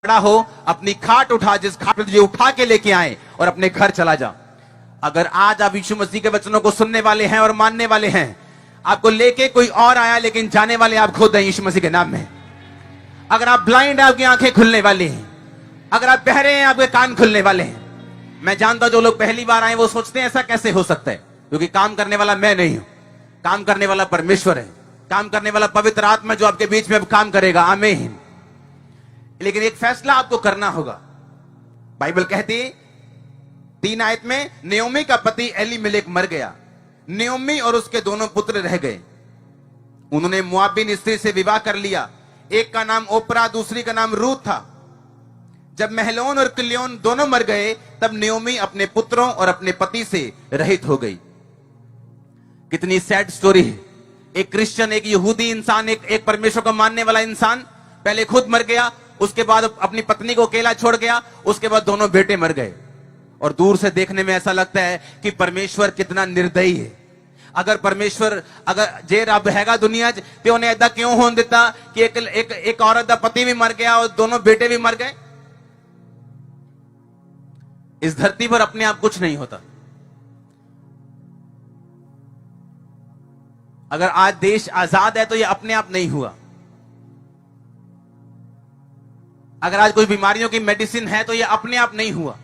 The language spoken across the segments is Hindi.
खड़ा हो, अपनी खाट उठा, जिस खाट पे तुझे उठा के लेके आए, और अपने घर चला जा। अगर आज आप यीशु मसीह के वचनों को सुनने वाले हैं और मानने वाले हैं, आपको लेके कोई और आया लेकिन जाने वाले आप खुद हैं यीशु मसीह के नाम में। अगर आप ब्लाइंड हैं, आपकी आंखें खुलने वाली हैं। अगर आप बहरे हैं, आपके कान खुलने वाले हैं। मैं जानता हूं जो लोग पहली बार आए वो सोचते हैं ऐसा कैसे हो सकता है, क्योंकि काम करने वाला मैं नहीं हूं, काम करने वाला परमेश्वर है, काम करने वाला पवित्र आत्मा जो आपके बीच में अब काम करेगा। आमीन। लेकिन एक फैसला आपको करना होगा। बाइबल कहती 3 आयत में, नयोमी का पति एलीमेलेक मर गया, नयोमी और उसके दोनों पुत्र रह गए। उन्होंने मोआबिन स्त्री से विवाह कर लिया। एक का नाम ओपरा, दूसरी का नाम रूत था। जब महलोन और किल्योन दोनों मर गए, तब नयोमी अपने पुत्रों और अपने पति से रहित हो गई। कितनी सैड स्टोरी है। एक क्रिश्चियन, एक यहूदी इंसान, एक परमेश्वर को मानने वाला इंसान पहले खुद मर गया, उसके बाद अपनी पत्नी को अकेला छोड़ गया, उसके बाद दोनों बेटे मर गए। और दूर से देखने में ऐसा लगता है कि परमेश्वर कितना निर्दयी है। अगर परमेश्वर अगर जे रब हैगा दुनिया च ते उन्हें ऐदा क्यों होने दिता कि एक औरत का पति भी मर गया और दोनों बेटे भी मर गए। इस धरती पर अपने आप कुछ नहीं होता। अगर आज देश आजाद है तो यह अपने आप नहीं हुआ। अगर आज कोई बीमारियों की मेडिसिन है तो यह अपने आप नहीं हुआ।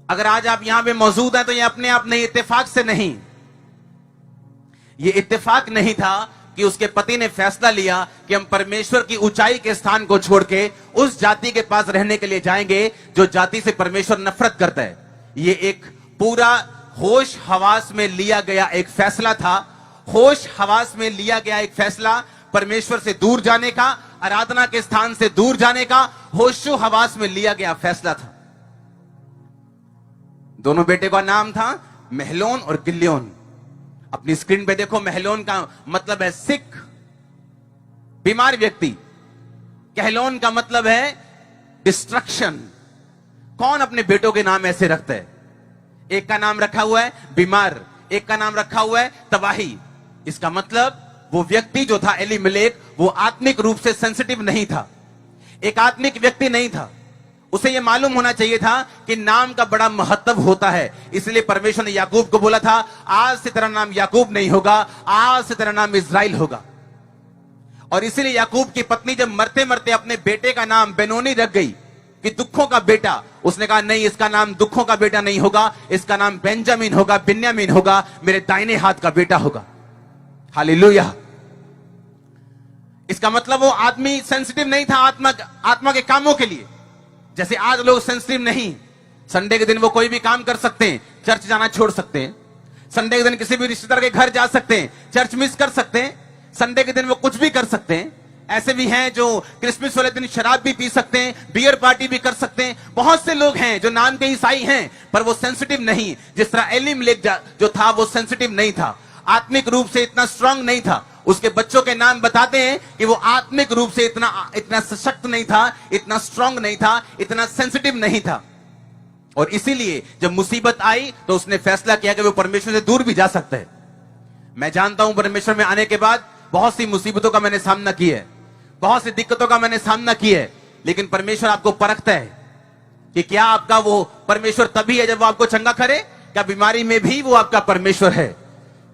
अगर आज आप यहां पे मौजूद हैं तो यह अपने आप नहीं, इत्तेफाक से नहीं। यह इत्तेफाक नहीं था कि उसके पति ने फैसला लिया कि हम परमेश्वर की ऊंचाई के स्थान को छोड़ के उस जाति के पास रहने के लिए जाएंगे जो जाति से परमेश्वर नफरत करता है। यह एक पूरा होश हवास में लिया गया एक फैसला था। होश हवास में लिया गया एक फैसला, परमेश्वर से दूर जाने का, आराधना के स्थान से दूर जाने का होशो हवास में लिया गया फैसला था। दोनों बेटे का नाम था महलोन और किल्योन। अपनी स्क्रीन पे देखो, महलोन का मतलब है सिक, बीमार व्यक्ति। कहलोन का मतलब है डिस्ट्रक्शन। कौन अपने बेटों के नाम ऐसे रखता है? एक का नाम रखा हुआ है बीमार, एक का नाम रखा हुआ है तबाही। इसका मतलब वो व्यक्ति जो था एलीमेलेक, वो आत्मिक रूप से सेंसिटिव नहीं था, एक आत्मिक व्यक्ति नहीं था। उसे यह मालूम होना चाहिए था कि नाम का बड़ा महत्व होता है। इसलिए परमेश्वर ने याकूब को बोला था, आज से तेरा नाम याकूब नहीं होगा, आज से तेरा नाम इज़राइल होगा। और इसीलिए याकूब की पत्नी जब मरते मरते अपने बेटे का नाम बेनोनी रख गई कि दुखों का बेटा, उसने कहा नहीं, इसका नाम दुखों का बेटा नहीं होगा, इसका नाम बेंजामिन होगा, बिन्यामीन होगा, मेरे दाहिने हाथ का बेटा होगा। हालेलुया। इसका मतलब वो आदमी सेंसिटिव नहीं था आत्मा के कामों के लिए। जैसे आज लोग सेंसिटिव नहीं, संडे के दिन वो कोई भी काम कर सकते हैं, चर्च जाना छोड़ सकते हैं। संडे के दिन किसी भी रिश्तेदार के घर जा सकते हैं, चर्च मिस कर सकते हैं। संडे के दिन वो कुछ भी कर सकते हैं। ऐसे भी हैं जो क्रिसमस वाले दिन शराब भी पी सकते हैं, बियर पार्टी भी कर सकते हैं। बहुत से लोग हैं जो नाम के ईसाई हैं पर वो सेंसिटिव नहीं। जिस तरह एलीमेलेक जो था वो सेंसिटिव नहीं था, आत्मिक रूप से इतना स्ट्रांग नहीं था। उसके बच्चों के नाम बताते हैं कि वो आत्मिक रूप से इतना सशक्त नहीं था, इतना स्ट्रांग नहीं था, इतना सेंसिटिव नहीं था। और इसीलिए जब मुसीबत आई तो उसने फैसला किया कि वो परमेश्वर से दूर भी जा सकता है। मैं जानता हूं परमेश्वर में आने के बाद बहुत सी मुसीबतों का मैंने सामना किया है, बहुत सी दिक्कतों का मैंने सामना किया है। लेकिन परमेश्वर आपको परखता है कि क्या आपका वो परमेश्वर तभी है जब वो आपको चंगा करे? क्या बीमारी में भी वो आपका परमेश्वर है?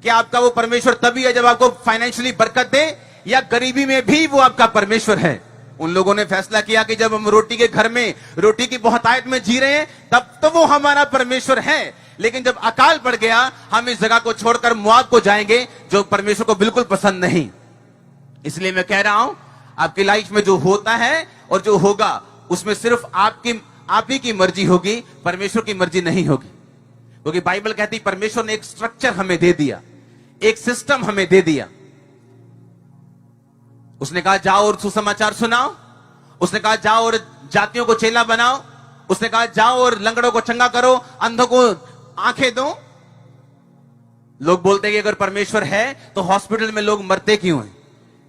क्या आपका वो परमेश्वर तभी है जब आपको फाइनेंशियली बरकत दे? या गरीबी में भी वो आपका परमेश्वर है? उन लोगों ने फैसला किया कि जब हम रोटी के घर में, रोटी की बहुतायत में जी रहे हैं, तब तो वो हमारा परमेश्वर है। लेकिन जब अकाल पड़ गया, हम इस जगह को छोड़कर मोआब को जाएंगे, जो परमेश्वर को बिल्कुल पसंद नहीं। इसलिए मैं कह रहा हूं, आपकी लाइफ में जो होता है और जो होगा, उसमें सिर्फ आप ही की मर्जी होगी, परमेश्वर की मर्जी नहीं होगी। क्योंकि बाइबल कहती परमेश्वर ने एक स्ट्रक्चर हमें दे दिया, एक सिस्टम हमें दे दिया। उसने कहा जाओ और सुसमाचार सुनाओ, उसने कहा जाओ और जातियों को चेला बनाओ, उसने कहा जाओ और लंगड़ों को चंगा करो, अंधों को आंखें दो। लोग बोलते हैं कि अगर परमेश्वर है तो हॉस्पिटल में लोग मरते क्यों हैं?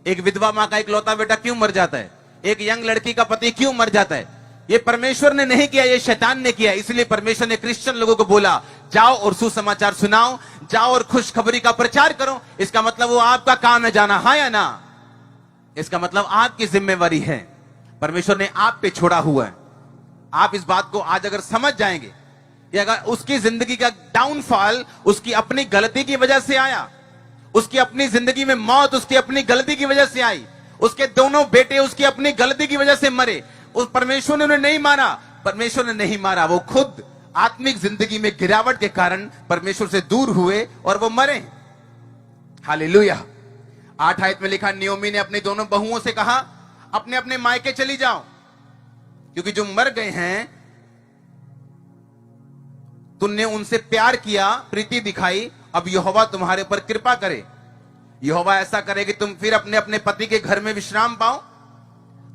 एक विधवा मां का इकलौता बेटा क्यों मर जाता है? एक यंग लड़की का पति क्यों मर जाता है? ये परमेश्वर ने नहीं किया, ये शैतान ने किया। इसलिए परमेश्वर ने क्रिश्चियन लोगों को बोला जाओ और सुसमाचार सुनाओ, जाओ और खुशखबरी का प्रचार करो। इसका मतलब वो आपका काम है जाना, हाँ या ना? इसका मतलब आपकी जिम्मेवारी है। परमेश्वर ने आप पे छोड़ा हुआ है। आप इस बात को आज अगर समझ जाएंगे, या अगर उसकी जिंदगी का डाउनफॉल उसकी अपनी गलती की वजह से आया, उसकी अपनी जिंदगी में मौत उसकी अपनी गलती की वजह से आई, उसके दोनों बेटे उसकी अपनी गलती की वजह से मरे, उस परमेश्वर ने उन्हें नहीं मारा, परमेश्वर ने नहीं मारा, वो खुद आत्मिक जिंदगी में गिरावट के कारण परमेश्वर से दूर हुए और वो मरे। हालेलुया। 8 आयत में लिखा, नियोमी ने अपनी दोनों बहुओं से कहा, अपने अपने मायके चली जाओ, क्योंकि जो मर गए हैं तुमने उनसे प्यार किया, प्रीति दिखाई, अब यहोवा तुम्हारे पर कृपा करे। यहोवा ऐसा करे कि तुम फिर अपने अपने पति के घर में विश्राम पाओ।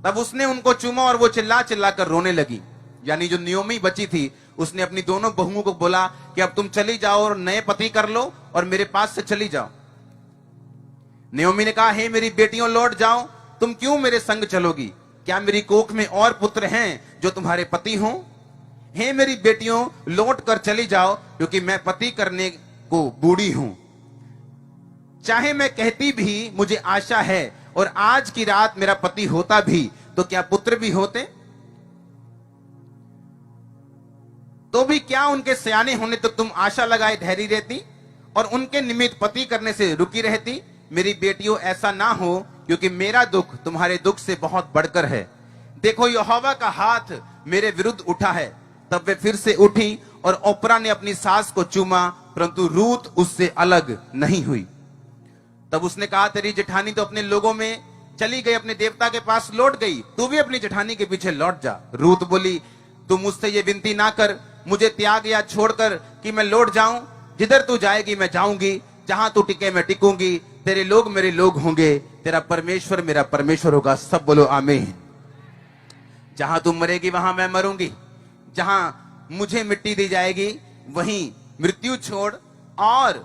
तब उसने उनको चूमा और वो चिल्ला चिल्ला कर रोने लगी। यानी जो नियोमी बची थी उसने अपनी दोनों बहुओं को बोला कि अब तुम चली जाओ और नए पति कर लो और मेरे पास से चली जाओ। नियोमी ने कहा, हे मेरी बेटियों लौट जाओ, तुम क्यों मेरे संग चलोगी? क्या मेरी कोख में और पुत्र हैं जो तुम्हारे पति हों? हे मेरी बेटियों लौट कर चली जाओ, क्योंकि मैं पति करने को बूढ़ी हूं। चाहे मैं कहती भी मुझे आशा है और आज की रात मेरा पति होता भी, तो क्या पुत्र भी होते? तो भी क्या उनके सयाने होने तो तुम आशा लगाए धैर्य रहती और उनके निमित्त पति करने से रुकी रहती? मेरी बेटियों ऐसा ना हो, क्योंकि मेरा दुख तुम्हारे दुख से बहुत बढ़कर है। देखो यहोवा का हाथ मेरे विरुद्ध उठा है। तब वे फिर से उठी और ओप्रा ने अपनी सास को चूमा, परंतु रूत उससे अलग नहीं हुई। तब उसने कहा, तेरी जेठानी तो अपने लोगों में चली गई, अपने देवता के पास लौट गई, तू भी अपनी जेठानी के पीछे लौट जा। रूत बोली, तू मुझसे ये विनती ना कर, मुझे त्याग या छोड़कर कि मैं लौट जाऊं। जिधर तू जाएगी मैं जाऊंगी, जहां तू टिके मैं टिकूंगी, तेरे लोग मेरे लोग होंगे, तेरा परमेश्वर मेरा परमेश्वर होगा। सब बोलो आमीन। जहां तू मरेगी वहां मैं मरूंगी, जहां मुझे मिट्टी दी जाएगी वहीं मृत्यु छोड़, और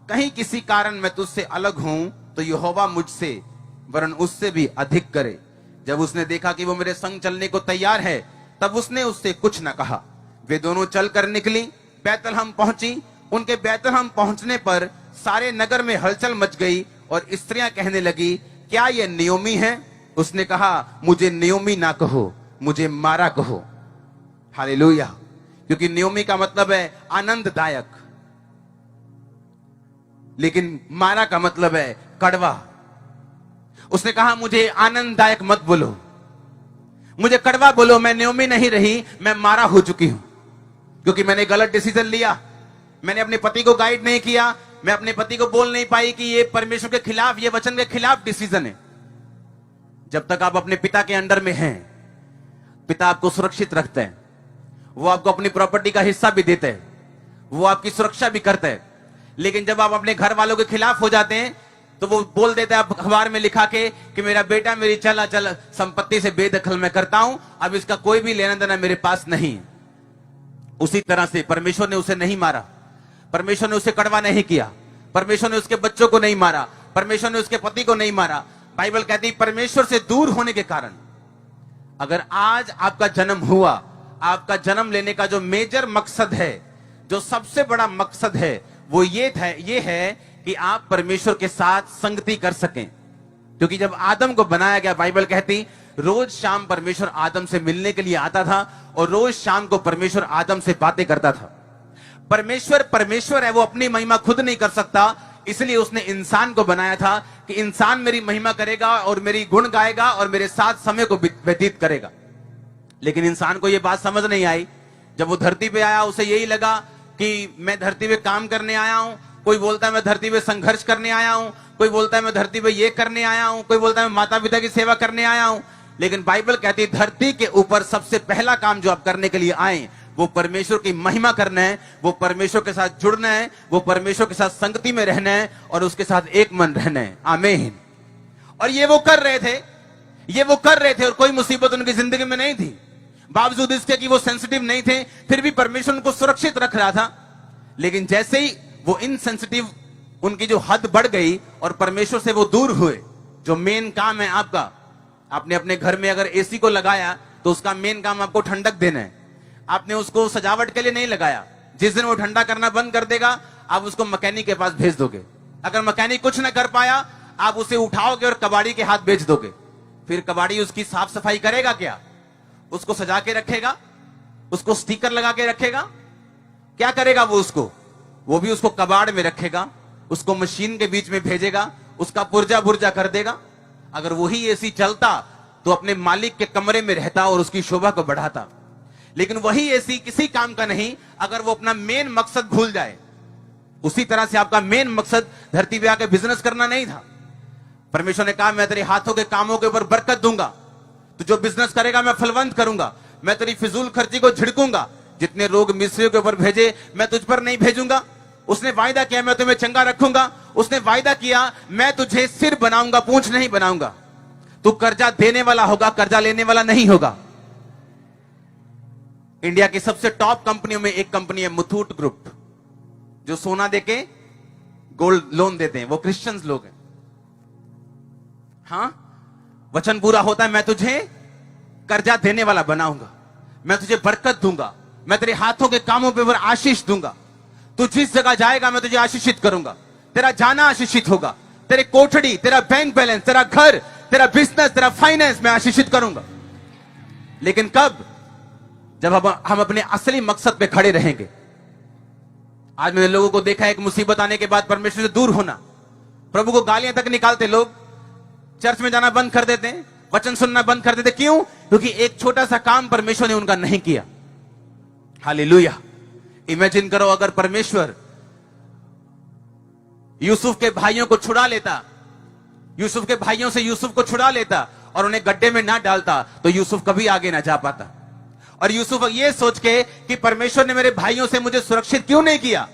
कहीं किसी कारण मैं तुझसे अलग हूं तो यहोवा मुझसे वरन उससे भी अधिक करे। जब उसने देखा कि वो मेरे संग चलने को तैयार है, तब उसने उससे कुछ न कहा। वे दोनों चलकर निकली, बैतलहम पहुंची। उनके बैतलहम पहुंचने पर सारे नगर में हलचल मच गई और स्त्रियां कहने लगी, क्या ये नियोमी है? उसने कहा, मुझे नियोमी ना कहो, मुझे मारा कहो। हालेलुया। क्योंकि नियोमी का मतलब है आनंददायक, लेकिन मारा का मतलब है कड़वा। उसने कहा, मुझे आनंददायक मत बोलो, मुझे कड़वा बोलो। मैं नियोमी नहीं रही, मैं मारा हो चुकी हूं, क्योंकि मैंने गलत डिसीजन लिया। मैंने अपने पति को गाइड नहीं किया, मैं अपने पति को बोल नहीं पाई कि ये परमेश्वर के खिलाफ, ये वचन के खिलाफ डिसीजन है। जब तक आप अपने पिता के अंडर में हैं, पिता आपको सुरक्षित रखते हैं, वो आपको अपनी प्रॉपर्टी का हिस्सा भी देते हैं, वो आपकी सुरक्षा भी करते हैं। लेकिन जब आप अपने घर वालों के खिलाफ हो जाते हैं तो वो बोल देते हैं अखबार में लिखा के कि मेरा बेटा मेरी चल संपत्ति से बेदखल मैं करता हूं, अब इसका कोई भी लेना देना मेरे पास नहीं। उसी तरह से परमेश्वर ने उसे नहीं मारा, परमेश्वर ने उसे कड़वा नहीं किया, परमेश्वर ने उसके बच्चों को नहीं मारा, परमेश्वर ने उसके पति को नहीं मारा। बाइबल कहती परमेश्वर से दूर होने के कारण, अगर आज आपका जन्म हुआ, आपका जन्म लेने का जो मेजर मकसद है, जो सबसे बड़ा मकसद है, वो ये है कि आप परमेश्वर के साथ संगति कर सकें। क्योंकि जब आदम को बनाया गया, बाइबल कहती रोज शाम परमेश्वर आदम से मिलने के लिए आता था और रोज शाम को परमेश्वर आदम से बातें करता था। परमेश्वर है, वो अपनी महिमा खुद नहीं कर सकता, इसलिए उसने इंसान को बनाया था कि इंसान मेरी महिमा करेगा और मेरी गुण गाएगा और मेरे साथ समय को व्यतीत करेगा। लेकिन इंसान को यह बात समझ नहीं आई। जब वो धरती पे आया, उसे यही लगा कि मैं धरती पे काम करने आया हूं। कोई बोलता है मैं धरती पे संघर्ष करने आया हूं, कोई बोलता है मैं धरती पे ये करने आया हूं, कोई बोलता है मैं माता पिता की सेवा करने आया हूं। लेकिन बाइबल कहती है धरती के ऊपर सबसे पहला काम जो आप करने के लिए आए, वो परमेश्वर की महिमा करना है, वो परमेश्वर के साथ जुड़ना है, वो परमेश्वर के साथ संगति में रहना है और उसके साथ एक मन रहना है। आमीन। और ये वो कर रहे थे और कोई मुसीबत उनकी जिंदगी में नहीं थी। बावजूद इसके कि वो सेंसिटिव नहीं थे, फिर भी परमेश्वर उनको सुरक्षित रख रहा था। लेकिन जैसे ही वो इनसेंसिटिव, उनकी जो हद बढ़ गई और परमेश्वर से वो दूर हुए, जो मेन काम है आपका, आपने अपने घर में अगर एसी को लगाया तो उसका मेन काम आपको ठंडक देना है। आपने उसको सजावट के लिए नहीं लगाया। जिस दिन वो ठंडा करना बंद कर देगा, आप उसको मैकेनिक के पास भेज दोगे। अगर मैकेनिक कुछ ना कर पाया, आप उसे उठाओगे और कबाड़ी के हाथ बेच दोगे। फिर कबाड़ी उसकी साफ सफाई करेगा क्या? उसको सजा के रखेगा? उसको स्टिकर लगा के रखेगा? क्या करेगा वो उसको? वो भी उसको कबाड़ में रखेगा, उसको मशीन के बीच में भेजेगा, उसका पुर्जा बुर्जा कर देगा। अगर वही एसी चलता तो अपने मालिक के कमरे में रहता और उसकी शोभा को बढ़ाता। लेकिन वही एसी किसी काम का नहीं अगर वो अपना मेन मकसद भूल जाए। उसी तरह से आपका मेन मकसद धरती पे आके बिजनेस करना नहीं था। परमेश्वर ने कहा मैं तेरे हाथों के कामों के ऊपर बरकत दूंगा, तो जो बिजनेस करेगा मैं फलवंत करूंगा, मैं तेरी फिजूल खर्ची को झिड़कूंगा, जितने रोग मिस्रियों के ऊपर भेजे मैं तुझ पर नहीं भेजूंगा। उसने वायदा किया मैं तुम्हें चंगा रखूंगा। उसने वायदा किया मैं तुझे सिर बनाऊंगा, पूंछ नहीं बनाऊंगा। तू कर्जा देने वाला होगा, कर्जा लेने वाला नहीं होगा। इंडिया की सबसे टॉप कंपनियों में एक कंपनी है मुथूट ग्रुप, जो सोना देके गोल्ड लोन देते हैं। वो क्रिश्चियंस लोग हैं। हाँ, वचन पूरा होता है मैं तुझे कर्जा देने वाला बनाऊंगा, मैं तुझे बरकत दूंगा, मैं तेरे हाथों के कामों पे आशीष दूंगा। तू जिस जगह जाएगा मैं तुझे आशीषित करूंगा, तेरा जाना आशीषित होगा, तेरे कोठड़ी, तेरा बैंक बैलेंस, तेरा घर, तेरा बिजनेस, तेरा फाइनेंस मैं आशीषित करूंगा। लेकिन कब? जब हम अपने असली मकसद पे खड़े रहेंगे। आज मैंने लोगों को देखा एक मुसीबत आने के बाद परमेश्वर से दूर होना, प्रभु को गालियां तक निकालते लोग, चर्च में जाना बंद कर देते, वचन सुनना बंद कर देते। क्यों? क्योंकि एक छोटा सा काम परमेश्वर ने उनका नहीं किया। हालेलुया। इमेजिन करो अगर परमेश्वर यूसुफ के भाइयों को छुड़ा लेता, यूसुफ के भाइयों से यूसुफ को छुड़ा लेता और उन्हें गड्ढे में ना डालता, तो यूसुफ कभी आगे ना जा पाता। और यूसुफ ये सोच के कि परमेश्वर ने मेरे भाइयों से मुझे सुरक्षित क्यों नहीं किया,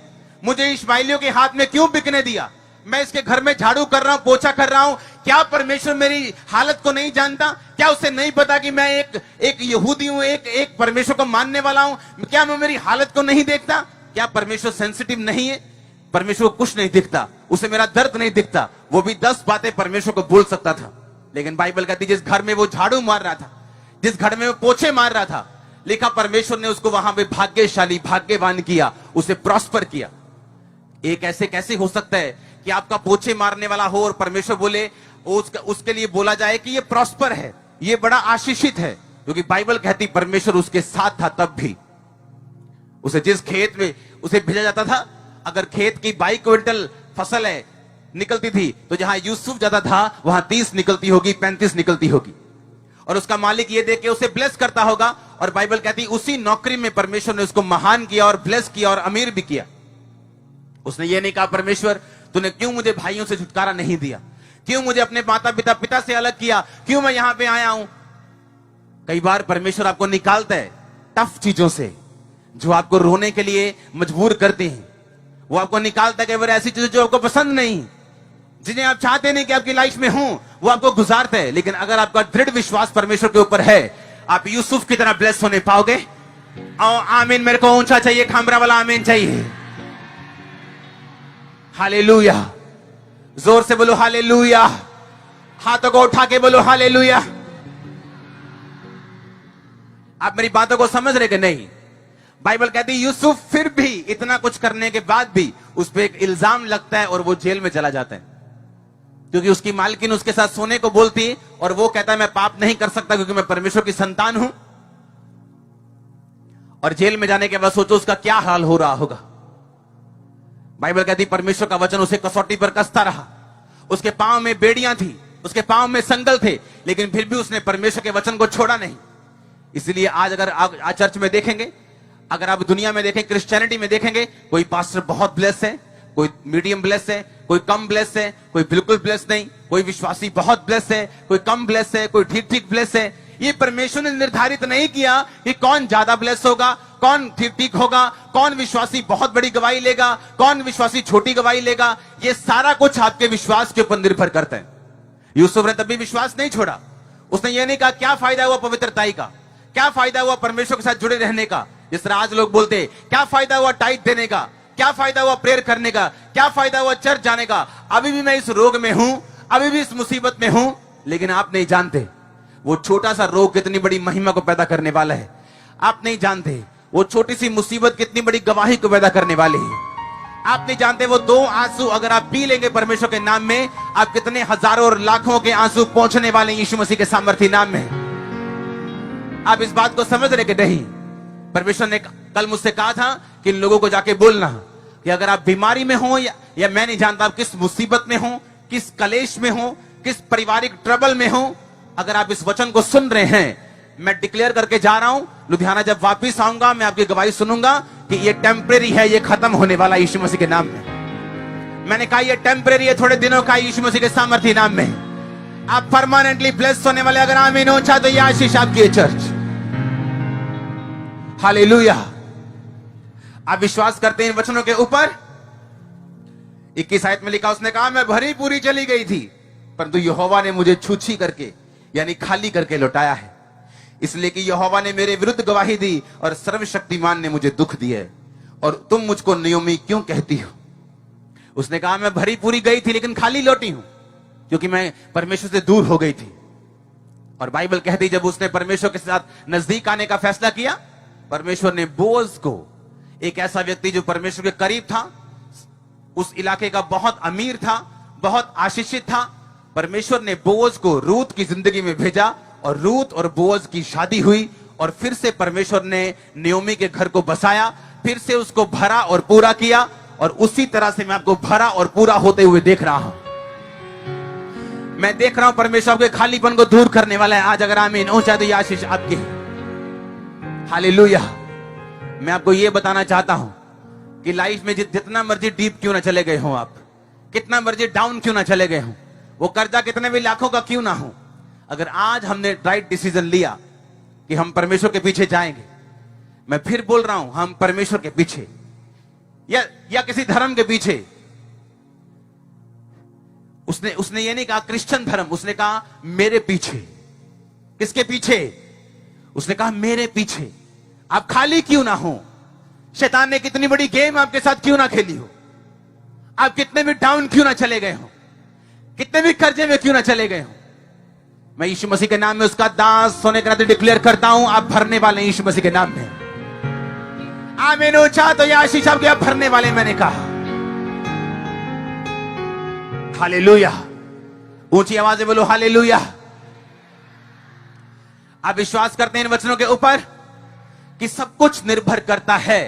मुझे इश्माइलियों के हाथ में क्यों बिकने दिया, मैं इसके घर में झाड़ू कर रहा हूं, पोछा कर रहा हूं, क्या परमेश्वर मेरी हालत को नहीं जानता? क्या उसे नहीं पता कि मैं एक यहूदी हूं, एक परमेश्वर को मानने वाला हूं? क्या मैं मेरी हालत को नहीं देखता? क्या परमेश्वर सेंसिटिव नहीं है? परमेश्वर को कुछ नहीं दिखता, उसे मेरा दर्द नहीं दिखता। वो भी 10 बातें परमेश्वर को बोल सकता था। लेकिन बाइबल कहती जिस घर में वो झाड़ू मार रहा था, जिस घर में वो पोछे मार रहा था, लिखा परमेश्वर ने उसको वहां पे भाग्यशाली, भाग्यवान किया, उसे प्रॉस्पर किया। एक ऐसे कैसे हो सकता है कि आपका पोछे मारने वाला हो और परमेश्वर बोले उसके लिए बोला जाए कि ये प्रॉस्पर है, ये बड़ा आशीषित है? क्योंकि बाइबल कहती परमेश्वर उसके साथ था। तब भी उसे जिस खेत में उसे भेजा जाता था, अगर खेत की 22 क्विंटल फसल है निकलती थी, तो जहां यूसुफ जाता था वहां 30 निकलती होगी, 35 निकलती होगी। और उसका मालिक ये देख के उसे ब्लेस करता होगा। और बाइबल कहती उसी नौकरी में परमेश्वर ने उसको महान किया और ब्लेस किया और अमीर भी किया। उसने ये नहीं कहा परमेश्वर तूने क्यों मुझे भाइयों से छुटकारा नहीं दिया, क्यों मुझे अपने माता पिता से अलग किया, क्यों मैं यहां पे आया हूं? कई बार परमेश्वर आपको निकालता है टफ चीजों से, जो आपको रोने के लिए मजबूर करते हैं। वो आपको निकालता है कई बार ऐसी चीजें जो आपको पसंद नहीं, जिन्हें आप चाहते नहीं कि आपकी लाइफ में हो, वो आपको गुजारता है। लेकिन अगर आपका दृढ़ विश्वास परमेश्वर के ऊपर है, आप यूसुफ की तरह ब्लेस होने पाओगे। आमीन। मेरे को ऊंचा चाहिए, खामरा वाला आमीन चाहिए। हालेलुया। जोर से बोलो हालेलुया। हाथों को उठा के बोलो हालेलुया। आप मेरी बातों को समझ रहे कि नहीं? बाइबल कहती यूसुफ फिर भी इतना कुछ करने के बाद भी उस पर एक इल्जाम लगता है और वो जेल में चला जाता है, क्योंकि उसकी मालकिन उसके साथ सोने को बोलती और वो कहता है मैं पाप नहीं कर सकता क्योंकि मैं परमेश्वर की संतान हूं। और जेल में जाने के बाद सोचो उसका क्या हाल हो रहा होगा। बाइबल कहती परमेश्वर का वचन उसे कसौटी पर कसता रहा। उसके पांव में बेड़ियां थी, उसके पांव में संगल थे, लेकिन फिर भी उसने परमेश्वर के वचन को छोड़ा नहीं। इसलिए आज अगर आप आज चर्च में देखेंगे, अगर आप दुनिया में देखें, क्रिश्चियनिटी में देखेंगे, कोई पास्टर बहुत ब्लेस है, कोई मीडियम ब्लेस है, कोई कम ब्लेस है, कोई बिल्कुल ब्लेस नहीं, कोई विश्वासी बहुत ब्लेस है, कोई कम ब्लेस है, कोई ठीक ठीक ब्लेस है। ये परमेश्वर ने निर्धारित नहीं किया कि कौन ज्यादा ब्लेस होगा, कौन ठीक ठीक होगा, कौन विश्वासी बहुत बड़ी गवाही लेगा, कौन विश्वासी छोटी गवाही लेगा। ये सारा कुछ आपके विश्वास के ऊपर निर्भर करता है। यूसुफ ने तब भी विश्वास नहीं छोड़ा। उसने ये नहीं कहा क्या फायदा हुआ पवित्रताई का, क्या फायदा हुआ परमेश्वर के साथ जुड़े रहने का। जिस तरह आज लोग बोलते क्या फायदा हुआ टाइट देने का, क्या फायदा हुआ प्रेयर करने का, क्या फायदा हुआ चर्च जाने का। अभी भी मैं इस रोग में हूं, अभी भी इस मुसीबत में हूं। लेकिन आप नहीं जानते वो छोटा सा रोग कितनी बड़ी महिमा को पैदा करने वाला है। आप नहीं जानते वो छोटी सी मुसीबत कितनी बड़ी गवाही को पैदा करने वाली है। आप नहीं जानते वो 2 आंसू अगर आप पी लेंगे परमेश्वर के नाम में, आप कितने हजारों और लाखों के आंसू पहुंचने वाले यीशु मसीह के सामर्थ्य नाम में। आप इस बात को समझ रहे कि नहीं? परमेश्वर ने कल मुझसे कहा था कि इन लोगों को जाके बोलना कि अगर आप बीमारी में हो या मैं नहीं जानता आप किस मुसीबत में हो, किस कलेश में हो, किस पारिवारिक ट्रबल में हो, अगर आप इस वचन को सुन रहे हैं, मैं डिक्लेयर करके जा रहा हूं, लुधियाना जब वापिस आऊंगा मैं आपकी गवाही सुनूंगा कि ये टेम्परेरी है, ये खत्म होने वाला यीशु मसीह के नाम में। मैंने कहा ये टेम्परेरी है, थोड़े दिनों का, यीशु मसीह के सामर्थ्य नाम में। आप परमानेंटली ब्लेस्ड होने वाले, अगर आमीन हो चाहे तो ये आशीष आपकी है चर्च। हालेलुया। आप विश्वास करते हैं इन वचनों के ऊपर? 21 आयत में लिखा, उसने कहा मैं भरी पूरी चली गई थी परंतु यहोवा ने मुझे छूछी करके यानी खाली करके लौटाया है, इसलिए कि यहोवा ने मेरे विरुद्ध गवाही दी और सर्वशक्तिमान ने मुझे दुख दिए, और तुम मुझको नियोमी क्यों कहती हो? उसने कहा मैं भरी पूरी गई थी लेकिन खाली लौटी हूं क्योंकि मैं परमेश्वर से दूर हो गई थी। और बाइबल कहती जब उसने परमेश्वर के साथ नजदीक आने का फैसला किया, परमेश्वर ने बोअज को, एक ऐसा व्यक्ति जो परमेश्वर के करीब था, उस इलाके का बहुत अमीर था, बहुत आशीषित था, परमेश्वर ने बोअज को रूत की जिंदगी में भेजा और रूत और बोअज की शादी हुई, और फिर से परमेश्वर ने नियोमी के घर को बसाया, फिर से उसको भरा और पूरा किया, और उसी तरह से मैं आपको भरा और पूरा होते हुए देख रहा हूं। मैं देख रहा हूं परमेश्वर के खालीपन को दूर करने वाला है आज। अगर आमीन हो चाहे तो यह आशीष आपकी है। हालेलुया। मैं आपको यह बताना चाहता हूं कि लाइफ में जितना मर्जी डीप क्यों ना चले गए हो, आप कितना मर्जी डाउन क्यों ना चले गए हो, वो कर्जा कितने भी लाखों का क्यों ना हो, अगर आज हमने राइट डिसीजन लिया कि हम परमेश्वर के पीछे जाएंगे, मैं फिर बोल रहा हूं, हम परमेश्वर के पीछे या किसी धर्म के पीछे, उसने ये नहीं कहा क्रिश्चियन धर्म, उसने कहा मेरे पीछे। किसके पीछे? उसने कहा मेरे पीछे। आप खाली क्यों ना हो, शैतान ने कितनी बड़ी गेम आपके साथ क्यों ना खेली हो, आप कितने भी डाउन क्यों ना चले गए हो, कितने भी कर्जे में क्यों ना चले गए हो, मैं यीशु मसीह के नाम में उसका दास होने के नाते डिक्लेयर करता हूं, आप भरने वाले हैं यीशु मसीह के नाम में। आमीन हो चाहे तो यह आशीष आपके आप भरने वाले, मैंने कहा। हालेलुया। ऊंची आवाज से बोलो हालेलुया। आप विश्वास करते हैं इन वचनों के ऊपर कि सब कुछ निर्भर करता है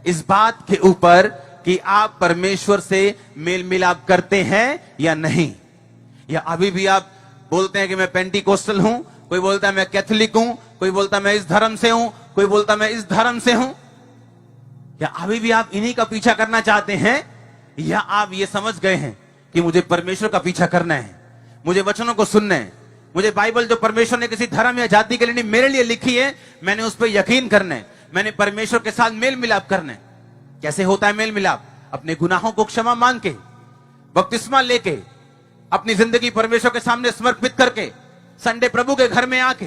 इस बात के ऊपर कि आप परमेश्वर से मेल मिलाप करते हैं या नहीं, या अभी भी आप बोलते हैं कि मैं पेंटिकोस्टल हूं, कोई बोलता है मैं कैथोलिक हूं, कोई बोलता मैं इस धर्म से हूं, कोई बोलता मैं इस धर्म से हूं, या अभी भी आप इन्हीं का पीछा करना चाहते हैं, या आप ये समझ गए हैं कि मुझे परमेश्वर का पीछा करना है, मुझे वचनों को सुनना है, मुझे बाइबल जो परमेश्वर ने किसी धर्म या जाति के लिए नहीं मेरे लिए लिखी है, मैंने उस पर यकीन करना है, मैंने परमेश्वर के साथ मेल मिलाप करना है। कैसे होता है मेल मिलाप? अपने गुनाहों को क्षमा मांग के, बपतिस्मा लेके, अपनी जिंदगी परमेश्वर के सामने समर्पित करके, संडे प्रभु के घर में आके,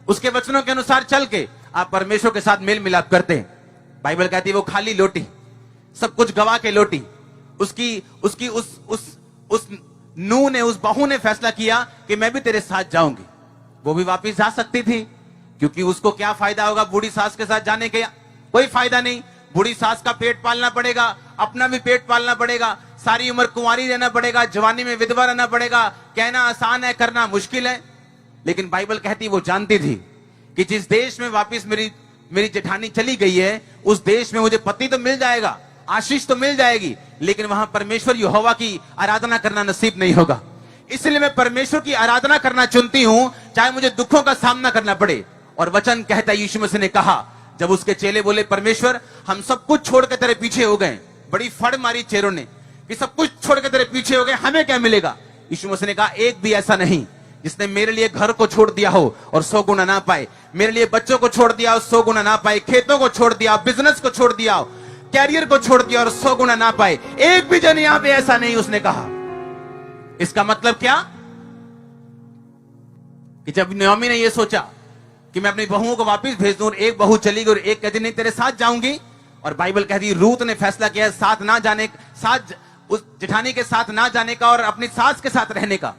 उसके वचनों के अनुसार चल के आप परमेश्वर के साथ मेल मिलाप करते हैं। बाइबल कहती है वो खाली लौटी, सब कुछ गवा के लौटी। उस नूह ने, उस बहू ने फैसला किया कि मैं भी तेरे साथ जाऊंगी। वो भी वापस जा सकती थी, क्योंकि उसको क्या फायदा होगा बूढ़ी सास के साथ जाने के? कोई फायदा नहीं। बूढ़ी सास का पेट पालना पड़ेगा, अपना भी पेट पालना पड़ेगा, सारी उम्र कुंवारी रहना पड़ेगा, जवानी में विधवा रहना पड़ेगा। कहना आसान है, करना मुश्किल है। लेकिन बाइबल कहती वो जानती थी कि जिस देश में वापस मेरी जेठानी चली गई है, उस देश में मुझे पति तो मिल जाएगा, आशीष तो मिल जाएगी, लेकिन वहां परमेश्वर यहोवा की आराधना करना नसीब नहीं होगा। इसलिए मैं परमेश्वर की आराधना करना चुनती हूं, चाहे मुझे दुखों का सामना करना पड़े। और वचन कहता है, यीशु मसीह ने कहा, जब उसके चेले बोले परमेश्वर हम सब कुछ छोड़ के तेरे पीछे हो गए, बड़ी फड़ मारी चेरों ने कि सब कुछ छोड़ के तेरे पीछे हो गए, हमें क्या मिलेगा? यीशु मसीह ने कहा एक भी ऐसा नहीं जिसने मेरे लिए घर को छोड़ दिया हो और 100 गुना ना पाए, मेरे लिए बच्चों को छोड़ दिया और 100 गुना ना पाए, खेतों को छोड़ दिया, बिजनेस को छोड़ दिया, कैरियर को छोड़ दिया और 100 गुना ना पाए, एक भी जन यहां पे ऐसा नहीं। उसने कहा इसका मतलब क्या? कि जब नयोमी ने यह सोचा कि मैं अपनी बहुओं को वापस भेज दूं, और एक बहू चली गई और एक कहती नहीं तेरे साथ जाऊंगी, और बाइबल कहती रूत ने फैसला किया साथ ना जाने, साथ उस जेठानी के साथ ना जाने का और अपनी सास के साथ रहने का।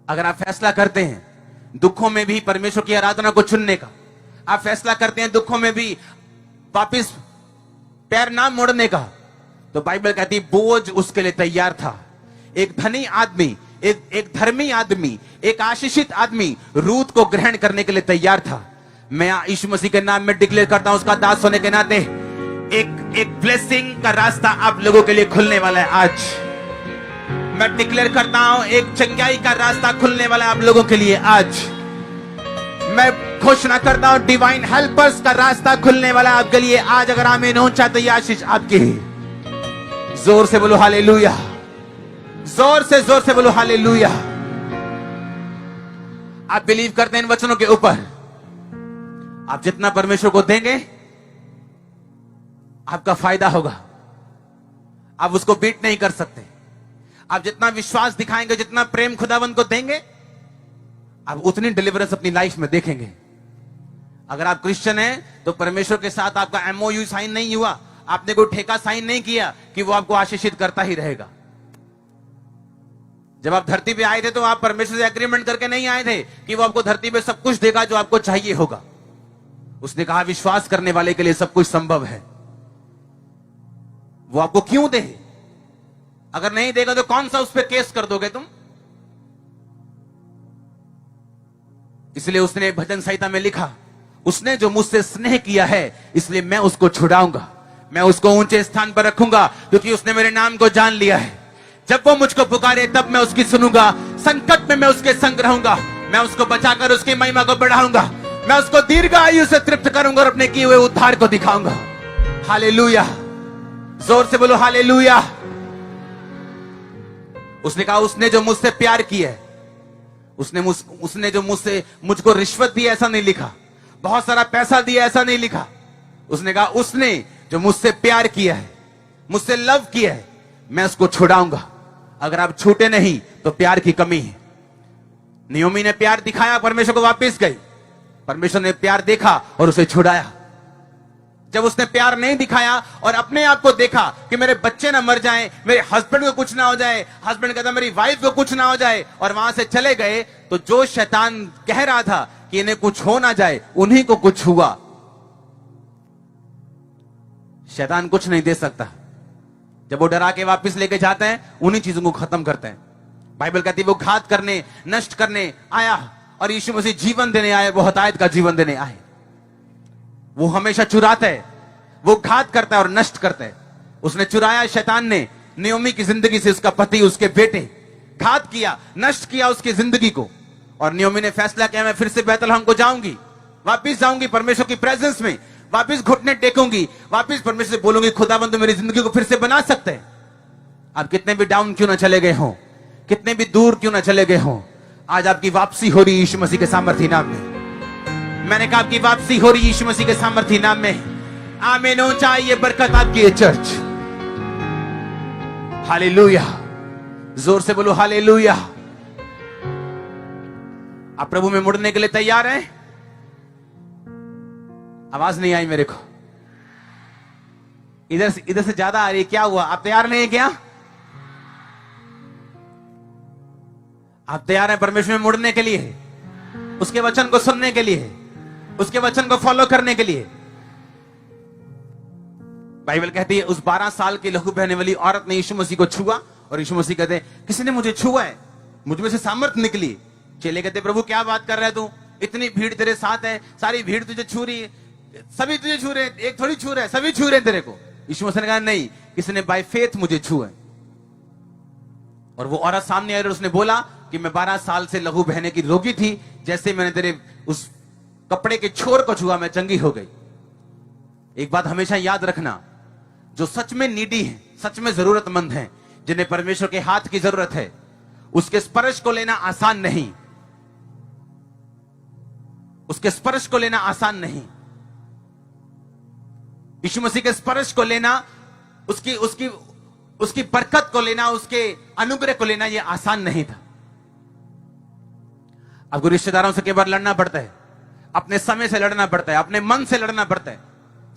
अगर आप फैसला करते हैं दुखों में भी परमेश्वर की आराधना को चुनने का, आप फैसला करते हैं दुखों में भी वापस पैर ना मोड़ने का, तो बाइबल कहती बोझ उसके लिए तैयार था। एक धनी आदमी, एक धर्मी आदमी, एक आशीषित आदमी रूत को ग्रहण करने के लिए तैयार था। मैं यीशु मसीह के नाम में डिक्लेयर करता हूं, उसका दास होने के नाते एक ब्लेसिंग का रास्ता आप लोगों के लिए खुलने वाला है। आज मैं डिक्लेयर करता हूं, एक चंगाई का रास्ता खुलने वाला है आप लोगों के लिए। आज मैं घोषणा करता हूं, डिवाइन हेल्पर्स का रास्ता खुलने वाला है आपके लिए। आज अगर आमीन हो चाहते ये आशीष आपकी है। जोर से बोलो हालेलुया, जोर से बोलो हालेलुया। आप बिलीव करते हैं इन वचनों के ऊपर? आप जितना परमेश्वर को देंगे आपका फायदा होगा। आप उसको बीट नहीं कर सकते। आप जितना विश्वास दिखाएंगे, जितना प्रेम खुदावंद को देंगे, आप उतनी डिलीवरेंस अपनी लाइफ में देखेंगे। अगर आप क्रिश्चियन हैं तो परमेश्वर के साथ आपका एमओयू साइन नहीं हुआ, आपने कोई ठेका साइन नहीं किया कि वो आपको आशीषित करता ही रहेगा। जब आप धरती पे आए थे तो आप परमेश्वर से एग्रीमेंट करके नहीं आए थे कि वो आपको धरती पे सब कुछ देगा जो आपको चाहिए होगा। उसने कहा विश्वास करने वाले के लिए सब कुछ संभव है। वो आपको क्यों दे? अगर नहीं देगा तो कौन सा उस पर केस कर दोगे तुम? इसलिए उसने भजन संहिता में लिखा, उसने जो मुझसे स्नेह किया है इसलिए मैं उसको छुड़ाऊंगा, मैं उसको ऊंचे स्थान पर रखूंगा, क्योंकि उसने मेरे नाम को जान लिया है। जब वो मुझको पुकारे तब मैं उसकी सुनूंगा, संकट में मैं उसके संग रहूंगा, मैं उसको बचाकर उसकी महिमा को बढ़ाऊंगा, मैं उसको दीर्घ आयु से तृप्त करूंगा और अपने किए हुए उद्धार को दिखाऊंगा। हालेलुया, जोर से बोलो हालेलुया। उसने कहा उसने जो मुझसे प्यार किया है, उसने जो मुझको रिश्वत दी ऐसा नहीं लिखा, बहुत सारा पैसा दिया ऐसा नहीं लिखा। उसने कहा उसने जो मुझसे प्यार किया है, मुझसे लव किया है, मैं उसको छुड़ाऊंगा। अगर आप छूटे नहीं तो प्यार की कमी है। नियोमी ने प्यार दिखाया, परमेश्वर को वापस गई, परमेश्वर ने प्यार देखा और उसे छुड़ाया। जब उसने प्यार नहीं दिखाया और अपने आप को देखा कि मेरे बच्चे ना मर जाएं, मेरे हस्बैंड को कुछ ना हो जाए, हस्बैंड कहता मेरी वाइफ को कुछ ना हो जाए, और वहां से चले गए, तो जो शैतान कह रहा था कि इन्हें कुछ हो ना जाए, उन्हीं को कुछ हुआ। शैतान कुछ नहीं दे सकता। जब वो डरा के वापस लेके जाते हैं, उन्हीं चीजों को खत्म करते हैं। बाइबल कहती है वो घात करने, नष्ट करने आया, और यीशु मसीह जीवन देने आए, वो हतायत का जीवन देने आए। वो हमेशा चुराता है, वो घात करता है और नष्ट करता है। उसने चुराया शैतान ने नियोमी की जिंदगी से, उसका पति, उसके बेटे, घात किया, नष्ट किया उसकी जिंदगी को। और नियोमी ने फैसला किया मैं फिर से बैतलहम को जाऊंगी, वापिस जाऊंगी परमेश्वर की प्रेजेंस में, वापिस घुटने टेकूंगी, वापिस परमेश्वर से बोलूंगी खुदाबंद तो मेरी जिंदगी को फिर से बना सकते हैं। आप कितने भी डाउन क्यों ना चले गए हो, कितने भी दूर क्यों ना चले गए हो, आज आपकी वापसी हो रही यीशु मसीह के सामर्थी नाम में। मैंने कहा आपकी वापसी हो रही यीशु मसीह के सामर्थी नाम में। आमीन हो चाहे ये बरकत आपकी है चर्च। हालेलुया, जोर से बोलो हालेलुया। आप प्रभु में मुड़ने के लिए तैयार हैं? आवाज नहीं आई मेरे को, इधर से ज्यादा आ रही है। क्या हुआ, आप तैयार नहीं है क्या? आप तैयार हैं परमेश्वर में मुड़ने के लिए, उसके वचन को सुनने के लिए, उसके वचन को फॉलो करने के लिए? बाइबल कहती है उस 12 साल की लहू बहने वाली औरत ने यीशु मसीह को छुआ, और यीशु मसीह कहते हैं किसी ने मुझे छुआ है, मुझ में से सामर्थ निकली। चेले कहते प्रभु क्या बात कर रहा है तू, इतनी भीड़ तेरे साथ है, सारी भीड़ तुझे छू रही है, सभी तुझे छू रहे हैं, एक थोड़ी छू रहा है, सभी छू रहे हैं तेरे को। यीशु मसीह ने कहा नहीं, किसी ने बाय फेथ मुझे छुआ है। और वो औरत सामने आई और उसने बोला कि मैं 12 साल से लहू बहने की रोगी थी, जैसे मैंने तेरे उस कपड़े के छोर को छुआ मैं चंगी हो गई। एक बात हमेशा याद रखना, जो सच में नीडी है, सच में जरूरतमंद है, जिन्हें परमेश्वर के हाथ की जरूरत है, उसके स्पर्श को लेना आसान नहीं, उसके स्पर्श को लेना आसान नहीं। यीशु मसीह के स्पर्श को लेना, उसकी बरकत को लेना, उसके अनुग्रह को लेना यह आसान नहीं था। आपको रिश्तेदारों से कई बार लड़ना पड़ता है, अपने समय से लड़ना पड़ता है, अपने मन से लड़ना पड़ता है।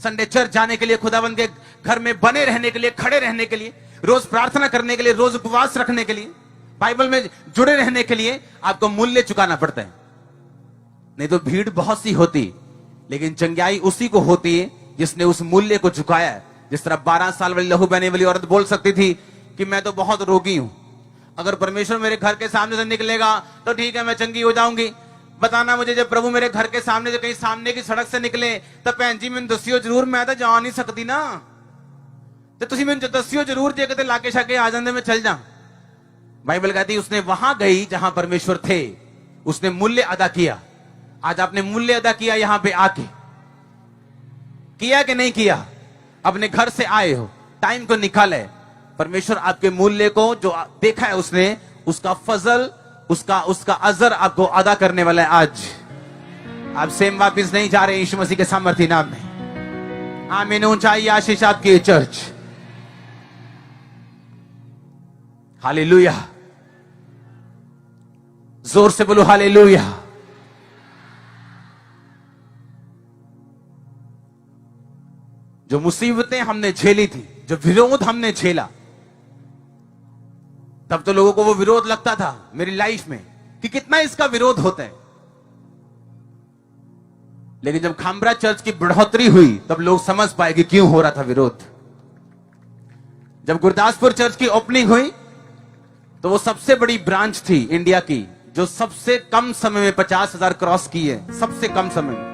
संडे चर्च जाने के लिए, खुदावंद के घर में बने रहने के लिए, खड़े रहने के लिए, रोज प्रार्थना करने के लिए, रोज उपवास रखने के लिए, बाइबल में जुड़े रहने के लिए आपको मूल्य चुकाना पड़ता है। नहीं तो भीड़ बहुत सी होती, लेकिन चंगाई उसी को होती है जिसने उस मूल्य को चुकाया है, जिस तरह 12 साल वाली लहू बहने वाली औरत बोल सकती थी कि मैं तो बहुत रोगी हूं, अगर परमेश्वर मेरे घर के सामने से निकलेगा तो ठीक है, मैं चंगी हो जाऊंगी। बताना मुझे, जब प्रभु मेरे घर के सामने से कहीं सामने की सड़क से निकले तो भैन जी मैं दसियो जरूर, मैं तो जा नहीं सकती ना, तो तुम मैं दसियो जरूर जे कहते लाके शाके आ जाते मैं चल जा। बाइबल कहती उसने वहां गई जहां परमेश्वर थे, उसने मूल्य अदा किया। आज आपने मूल्य अदा किया यहां पे आके, किया कि नहीं किया? अपने घर से आए हो, टाइम को निकाले, परमेश्वर आपके मूल्य को जो देखा है उसने, उसका फजल, उसका अजर आपको अदा करने वाला है। आज आप सेम वापिस नहीं जा रहे यीशु मसीह के सामर्थ्य नाम में। आमीन। ऊंचाई आशीष आपकी चर्च। हालेलुया। जोर से बोलो हालेलुया। जो मुसीबतें हमने झेली थी, जो विरोध हमने झेला, तब तो लोगों को वो विरोध लगता था मेरी लाइफ में कि कितना इसका विरोध होता है। लेकिन जब खामरा चर्च की बढ़ोतरी हुई तब लोग समझ पाए कि क्यों हो रहा था विरोध। जब गुरदासपुर चर्च की ओपनिंग हुई तो वो सबसे बड़ी ब्रांच थी इंडिया की, जो सबसे कम समय में 50,000 क्रॉस की है, सबसे कम समय में।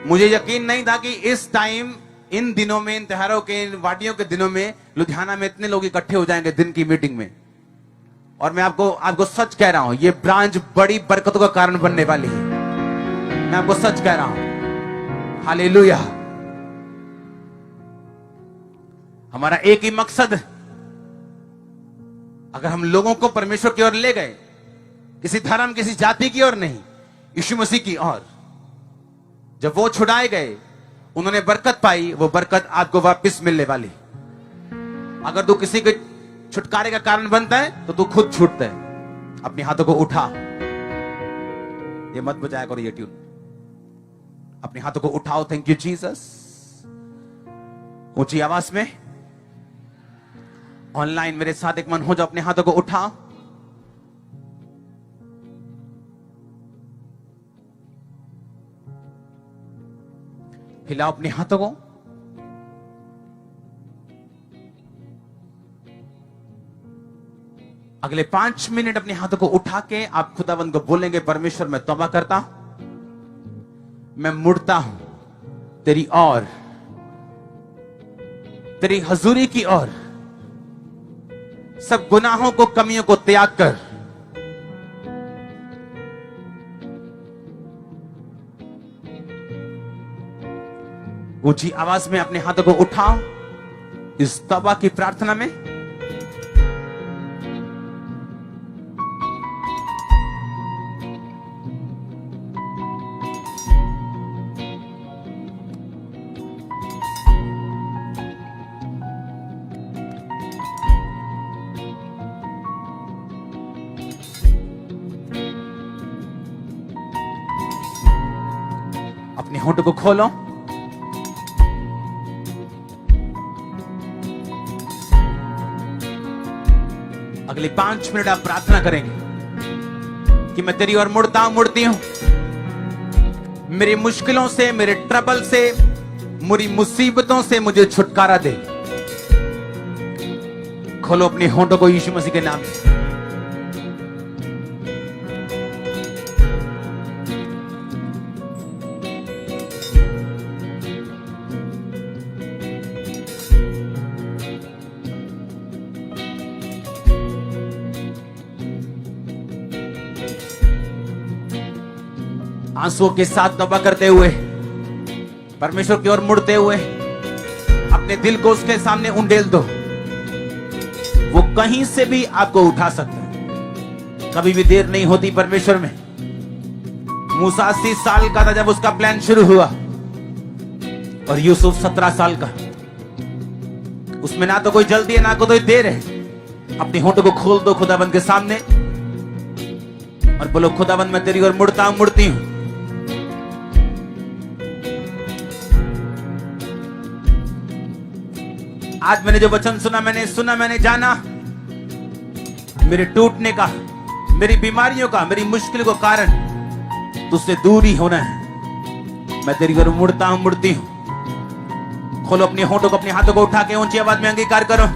मुझे यकीन नहीं था कि इस टाइम, इन दिनों में, इन त्योहारों के, इन वादियों के दिनों में लुधियाना में इतने लोग इकट्ठे हो जाएंगे दिन की मीटिंग में। और मैं आपको सच कह रहा हूं, ये ब्रांच बड़ी बरकतों का कारण बनने वाली है। मैं आपको सच कह रहा हूं। हालेलुया। हमारा एक ही मकसद, अगर हम लोगों को परमेश्वर की ओर ले गए, किसी धर्म, किसी जाति की ओर नहीं, यीशु मसीह की ओर। जब वो छुड़ाए गए, उन्होंने बरकत पाई, वो बरकत आपको वापस मिलने वाली। अगर तू किसी के छुटकारे का कारण बनता है तो तू खुद छूटता है। अपने हाथों को उठा, ये मत बजाया करो ये ट्यून। अपने हाथों को उठाओ। Thank you Jesus. ऊंची आवाज में ऑनलाइन मेरे साथ एक मन हो जाओ, अपने हाथों को उठाओ। हिलाओ अपने हाथों को। अगले 5 मिनट अपने हाथों को उठा के आप खुदावंद को बोलेंगे, परमेश्वर मैं तौबा करता हूं, मैं मुड़ता हूं तेरी ओर, तेरी हजूरी की ओर। सब गुनाहों को, कमियों को त्याग कर ऊंची आवाज में अपने हाथों को उठाओ इस तौबा की प्रार्थना में। अपने होंठ को खोलो। अगले 5 मिनट आप प्रार्थना करेंगे कि मैं तेरी ओर मुड़ता हूं, मुड़ती हूं। मेरी मुश्किलों से, मेरे ट्रबल से, मेरी मुसीबतों से मुझे छुटकारा दे। खोलो अपने होंठों को यीशु मसीह के नाम से। आंसुओं के साथ तौबा करते हुए, परमेश्वर की ओर मुड़ते हुए, अपने दिल को उसके सामने उंडेल दो। वो कहीं से भी आपको उठा सकता है। कभी भी देर नहीं होती परमेश्वर में। मूसा 80 साल का था जब उसका प्लान शुरू हुआ, और यूसुफ 17 साल का। उसमें ना तो कोई जल्दी है, ना कोई देर है। अपने होंठों को खोल दो खुदाबंद के सामने और बोलो, खुदाबंद मैं तेरी ओर मुड़ता हूं, मुड़ती हूं। आज मैंने जो वचन सुना, मैंने जाना, मेरे टूटने का, मेरी बीमारियों का, मेरी मुश्किल को कारण तुझसे दूर ही होना है। मैं तेरी ओर मुड़ता हूं, मुड़ती हूं। खोलो अपने होठों को, अपने हाथों को उठा के ऊंची आवाज में अंगीकार करो।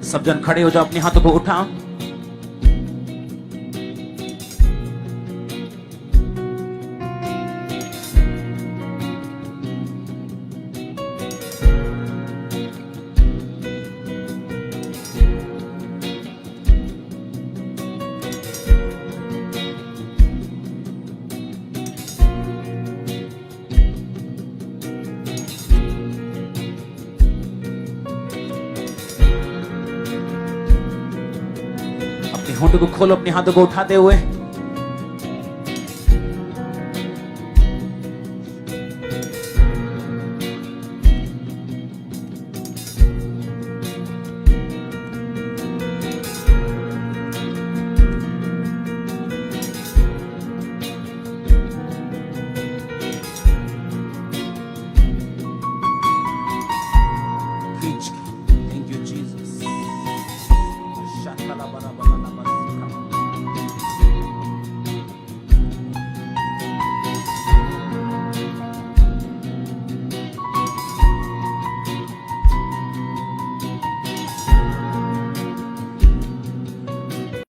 सब जन खड़े हो जाओ, अपने हाथों को उठाओ। होठों को खोलो, अपने हाथों को उठाते हुए। Thank you, Jesus.